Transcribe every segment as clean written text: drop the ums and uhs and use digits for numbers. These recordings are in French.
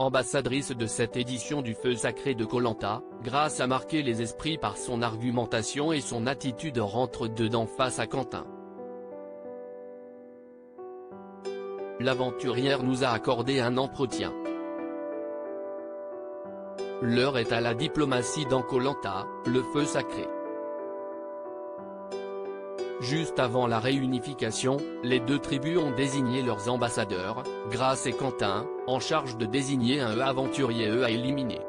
ambassadrice de cette édition du Feu Sacré de Koh-Lanta, Grace a marqué les esprits par son argumentation et son attitude rentre-dedans face à Quentin. L'aventurière nous a accordé un entretien. L'heure est à la diplomatie dans Koh-Lanta, le Feu Sacré. Juste avant la réunification, les deux tribus ont désigné leurs ambassadeurs, Grace et Quentin, en charge de désigner un aventurier à éliminer.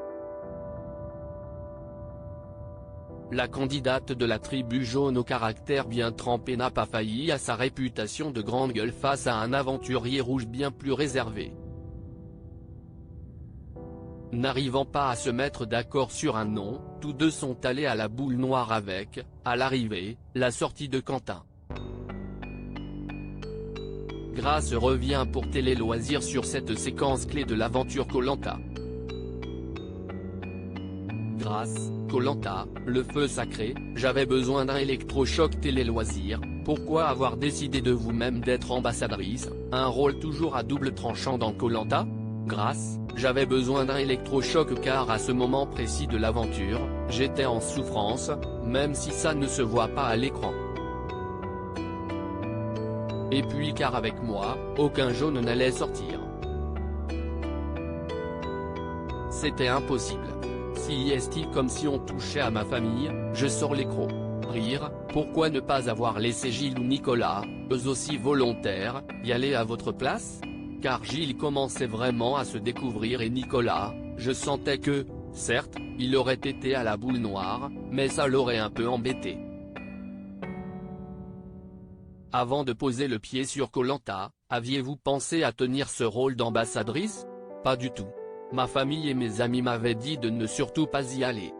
La candidate de la tribu jaune au caractère bien trempé n'a pas failli à sa réputation de grande gueule face à un aventurier rouge bien plus réservé. N'arrivant pas à se mettre d'accord sur un nom, tous deux sont allés à la boule noire avec, à l'arrivée, la sortie de Quentin. Grace revient pour Télé Loisirs sur cette séquence clé de l'aventure Koh-Lanta. Grace, Koh-Lanta, le Feu Sacré, j'avais besoin d'un électrochoc. Télé Loisirs, pourquoi avoir décidé de vous-même d'être ambassadrice, un rôle toujours à double tranchant dans Koh-Lanta? Grace, j'avais besoin d'un électrochoc car à ce moment précis de l'aventure, j'étais en souffrance, même si ça ne se voit pas à l'écran. Et puis car avec moi, aucun jaune n'allait sortir. C'était impossible. Si est comme si on touchait à ma famille, je sors l'écran. Rire, pourquoi ne pas avoir laissé Gilles ou Nicolas, eux aussi volontaires, y aller à votre place? Car Gilles commençait vraiment à se découvrir et Nicolas, je sentais que, certes, il aurait été à la boule noire, mais ça l'aurait un peu embêté. Avant de poser le pied sur Koh-Lanta, aviez-vous pensé à tenir ce rôle d'ambassadrice? Pas du tout. Ma famille et mes amis m'avaient dit de ne surtout pas y aller.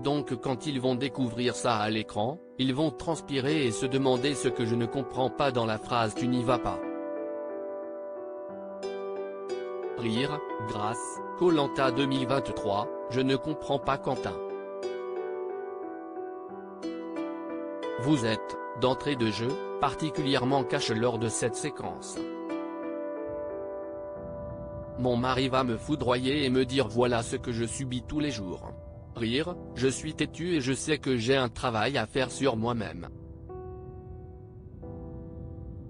Donc quand ils vont découvrir ça à l'écran, ils vont transpirer et se demander ce que je ne comprends pas dans la phrase « tu n'y vas pas ». Rire, Grace, Koh-Lanta 2023, je ne comprends pas Quentin. Vous êtes, d'entrée de jeu, particulièrement cash lors de cette séquence. Mon mari va me foudroyer et me dire voilà ce que je subis tous les jours. Rire, je suis têtu et je sais que j'ai un travail à faire sur moi-même.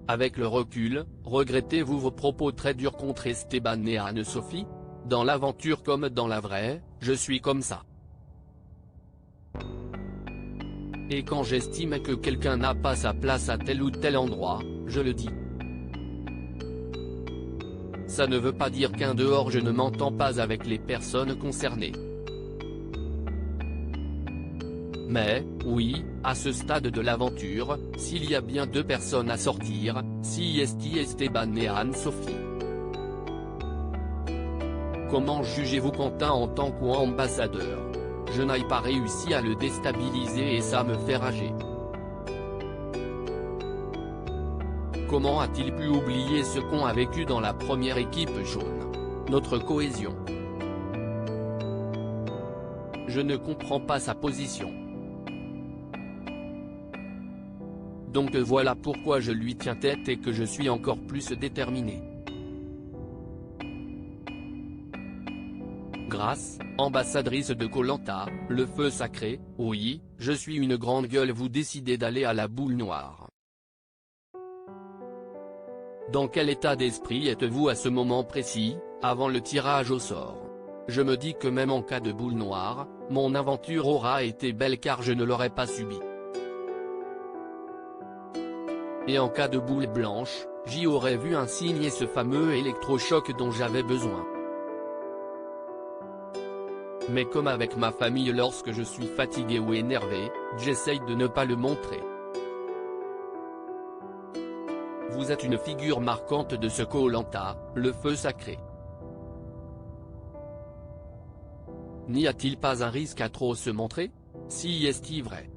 Avec le recul, regrettez-vous vos propos très durs contre Esteban et Anne-Sophie? Dans l'aventure comme dans la vraie, je suis comme ça. Et quand j'estime que quelqu'un n'a pas sa place à tel ou tel endroit, je le dis. Ça ne veut pas dire qu'en dehors je ne m'entends pas avec les personnes concernées. Mais, oui, à ce stade de l'aventure, s'il y a bien deux personnes à sortir, si Esteban et Anne-Sophie. Comment jugez-vous Quentin en tant qu'ambassadeur? Je n'ai pas réussi à le déstabiliser et ça me fait rager. Comment a-t-il pu oublier ce qu'on a vécu dans la première équipe jaune? Notre cohésion. Je ne comprends pas sa position. Donc voilà pourquoi je lui tiens tête et que je suis encore plus déterminé. Grace, ambassadrice de Koh-Lanta, le Feu Sacré, oui, je suis une grande gueule. Vous décidez d'aller à la boule noire. Dans quel état d'esprit êtes-vous à ce moment précis, avant le tirage au sort? Je me dis que même en cas de boule noire, mon aventure aura été belle car je ne l'aurais pas subie. Et en cas de boule blanche, j'y aurais vu un signe et ce fameux électrochoc dont j'avais besoin. Mais comme avec ma famille lorsque je suis fatigué ou énervé, j'essaye de ne pas le montrer. Vous êtes une figure marquante de ce Koh-Lanta, le Feu Sacré. N'y a-t-il pas un risque à trop se montrer? Si est-il vrai?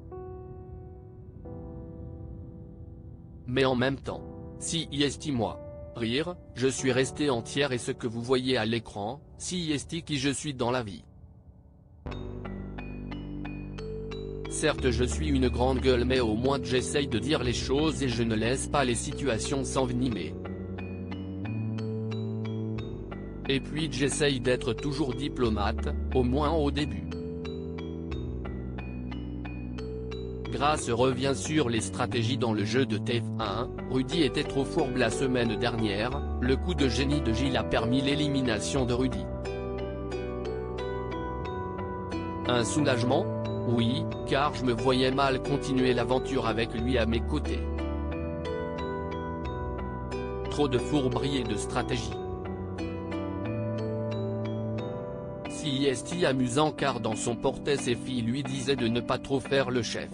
Mais en même temps, si est moi. Rire, je suis resté entière et ce que vous voyez à l'écran, si est qui je suis dans la vie. Certes je suis une grande gueule mais au moins j'essaye de dire les choses et je ne laisse pas les situations s'envenimer. Et puis j'essaye d'être toujours diplomate, au moins au début. Grâce revient sur les stratégies dans le jeu de TF1, Rudy était trop fourbe la semaine dernière, le coup de génie de Gilles a permis l'élimination de Rudy. Un soulagement? Oui, car je me voyais mal continuer l'aventure avec lui à mes côtés. Trop de fourberie et de stratégie. Si est amusant car dans son portrait ses filles lui disaient de ne pas trop faire le chef.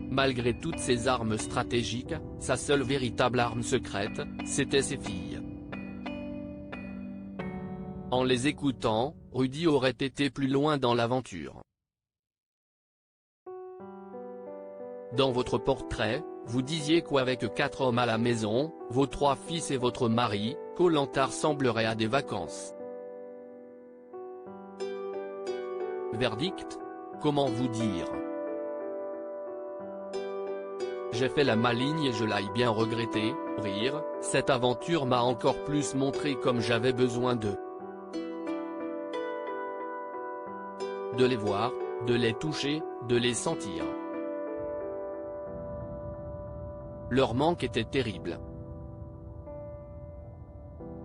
Malgré toutes ses armes stratégiques, sa seule véritable arme secrète, c'était ses filles. En les écoutant, Rudy aurait été plus loin dans l'aventure. Dans votre portrait, vous disiez qu'avec 4 hommes à la maison, vos 3 fils et votre mari, Koh-Lanta ressemblerait à des vacances. Verdict? Comment vous dire? J'ai fait la maligne et je l'ai bien regretté, rire, cette aventure m'a encore plus montré comme j'avais besoin de les voir, de les toucher, de les sentir. Leur manque était terrible.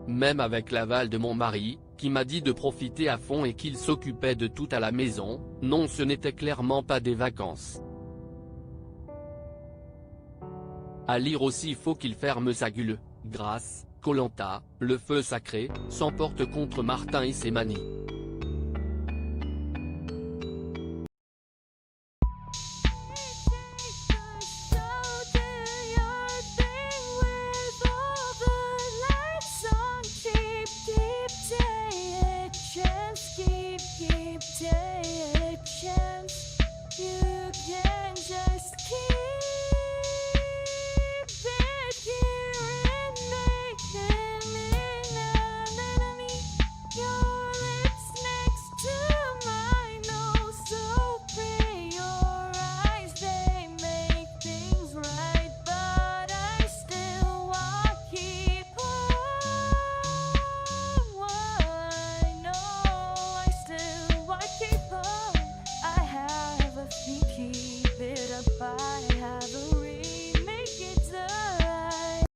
Même avec l'aval de mon mari, qui m'a dit de profiter à fond et qu'il s'occupait de tout à la maison, non ce n'était clairement pas des vacances. À lire aussi faut qu'il ferme sa gueule, grâce, Koh-Lanta, le feu sacré, s'emporte contre Martin et ses manies.